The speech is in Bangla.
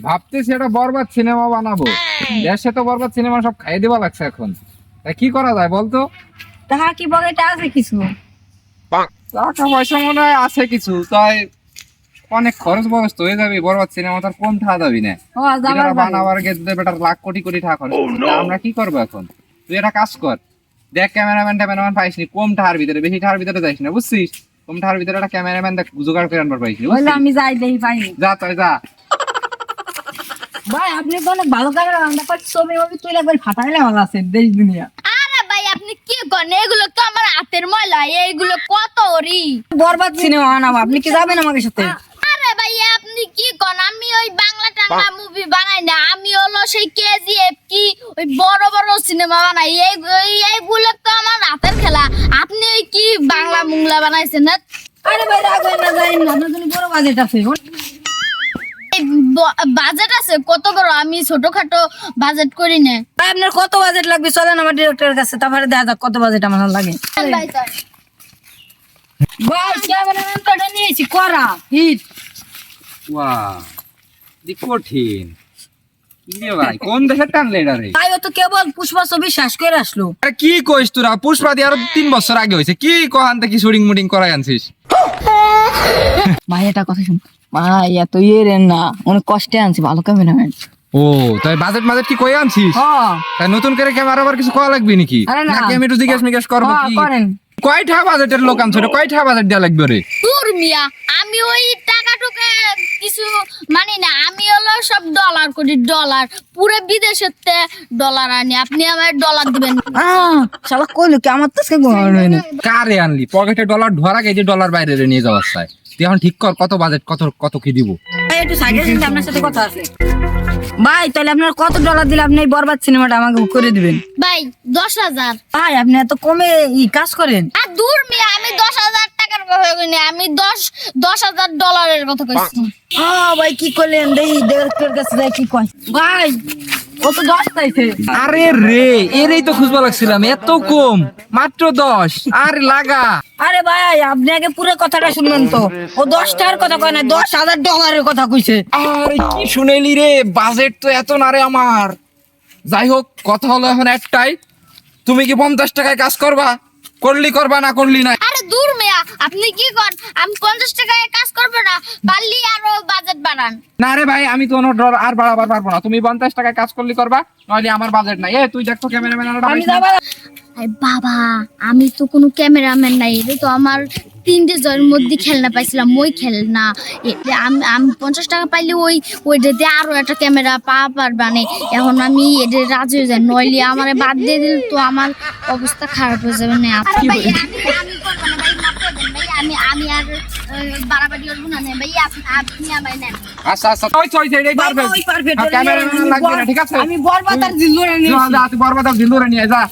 ভাবতেছি এটা বরবাদ সিনেমা বানাবো। দেশে তো বরবাদ সিনেমা সব খাইয়ে দেওয়া লাগছে এখন। তাই কি করা যায় বলতো? তাহা কি পকেটে আছে কিছু? টাকা পয়সা মনে হয় আছে কিছু, তাই অনেক খরচ বরচ তো হয়ে যাবে। বরবাদ সিনেমা তার কম টাকা দাবি না। ও যাবার এটা বানাবার গেলে বেটার লাখ কোটি কোটি টাকা খরচ করছে। তা আমরা কি করবো এখন? তুই একটা কাজ কর, দেখ ক্যামেরাম্যান পাইসনি, কম টাকার ভিতরে, বেশি টাকার ভিতরে যাইস না, বুঝছিস? কম টাকার ভিতরে একটা ক্যামেরাম্যান দেখ জোগাড় করে আনবার পাইসনি, বললে বুঝছিস? আমি যাই দেই পাই। যা তুই যা। ভাই আপনি তো অনেক ভালো করে রান্না করছেন, ছবি ছবি তুলে একবার ফাটাইলে ভালো আছে দেশ দুনিয়া। আরে ভাই আপনি কি করেন? এগুলো তো আমার হাতের ময়লা, এইগুলো কত ওরি। বরবাদ সিনেমা বানাবো, আপনি কি যাবেন আমাদের সাথে? আরে ভাই আপনি কি করেন? আমি ওই বাংলা টাংলা মুভি বানাই না, আমি হলো সেই কেজিএফ কি ওই বড় বড় সিনেমা বানাই। এইগুলো তো আমার হাতের খেলা। আপনি ওই কি বাংলা মুংলা বানাইছেন না? আরে ভাই রাগ হয় না, যাই না, আপনার জন্য বড় বাজেট আছে। বাজেট আছে কত বড়? আমি ছোটখাটো বাজেট করি না। ভাই আপনার কত বাজেট লাগবে চলেন আমার ডিরেক্টরের কাছে, তারপরে দেখা যাক কত বাজেট আমার লাগে। ভাই স্যার, ভাই ক্যামেরাম্যান তো এটা নিয়েছি করা হিট। ওয়াও, দি কঠিন। কি রে ভাই, কোন দেশের টানলে এটা রে? ভাই ও তো কেবল পুষ্পা ছবি শেষ করে আসলো। আরে কি কইস তোরা? পুষ্পা দিয়ে আরো 3 বছর আগে হয়েছে। কি কহান থেকে শুটিং মুটিং করাই আনছিস? ভাই এটা কথা শুন ভাই, এত ইয়ে রে না, অনেক কষ্টে আনছি ভালো ক্যামেরাম্যান। ও তাই বাজেট মাজেট কি কই আনছিস? হ্যাঁ তাই নতুন করে ক্যামেরা আবার কিছু করা লাগবে নাকি? আরে না। নাকি আমি একটু জিজ্ঞেস মিজ্ঞেস করবো হ্যাঁ, কি? করেন। কয়টা বাজেটের লোক আনছো? কয়টা বাজেট দেওয়া লাগবে রে? দূর মিয়া, আমি ওই টাকা টুকা কিছু মানি না। আমি হলো সব ডলার করি, ডলার পুরো বিদেশের ডলার আনি। আপনি আমার ডলার দিবেন। শালা কইলো কি আমার তো সে গড়ানো। কারে আনলি? পকেটে ডলার ঢোয়ার আগে যে ডলার বাইরে রে নিয়ে যাওয়ার চাই। তুই এখন ঠিক কর কত বাজেট, কত কত কি দিব? ভাই একটু সাইডে দিন, আপনার সাথে কথা আছে। ভাই তাহলে আপনার কত ডলার দিলে আপনি এই বরবাদ সিনেমাটা আমাকে করে দিবেন? ভাই 10,000। ভাই আপনি এত কমে কাজ করেন? আর দূর মিয়া, আমি 10,000 টাকার কথা কইনি, আমি 10,000 ডলারের কথা কইছি। ভাই কি করলেন? দেই ডিরেক্টরের কাছে যাই কি কয়। ভাই ও তো 10 চাইছে। আরে রে, এরই তো খুঁজবা লাগছিলাম, এত কম, মাত্র 10। আর লাগা। আরে ভাই আপনি আগে পুরো কথাটা শুনবেন তো, ও 10 টাকার কথা কয় না, 10,000 ডলারের কথা কইছে। আরে কি শুনাইলি রে? বাজেট তো এত না রে আমার। যাই হোক, কথা হলো এখন একটাই, তুমি কি 50 টাকায় কাজ করবা? করলি করবা, না করলি না। আরে দূর মিয়া, আপনি কি করেন? আমি 50 টাকায় কাজ করব না, পারলি আরো বাজেট বাড়ান। না রে ভাই, আমি তো আর বাড়াবার পারবো না। তুমি 50 টাকায় কাজ করলি করবা, নইলে আমার বাজেট নাই। তুই দেখ তো ক্যামেরাম্যান। আমি যাবা। আরে বাবা, আমি তো কোনো ক্যামেরাম্যান নাই, এটা তো আমার 3 জনের মধ্যে খেলনা পাইছিলাম, ওই খেলনা। আমি 50 টাকা পাইলে ওইটাতে আরো একটা ক্যামেরা পাওয়া পারবানে। এখন আমি এটা রাজি হয়ে যাই, নইলে আমার বাদ দিয়ে দিলে তো আমার অবস্থা খারাপ হয়ে যাবে না। আমি করবো না ভাই, মাফ করে দেন ভাই। আমি আর বাড়াবাড়ি করবো না ভাই, আপনি আমায় নেন। আচ্ছা আচ্ছা, ওই এটাই পারবে। ওই পারফেক্ট। ক্যামেরাম্যান লাগবে না, ঠিক আছে? আমি বরবাদ আর জিল্লুরে নিয়েছি। তুই বরবাদ আর জিল্লুরে নিয়ে যা।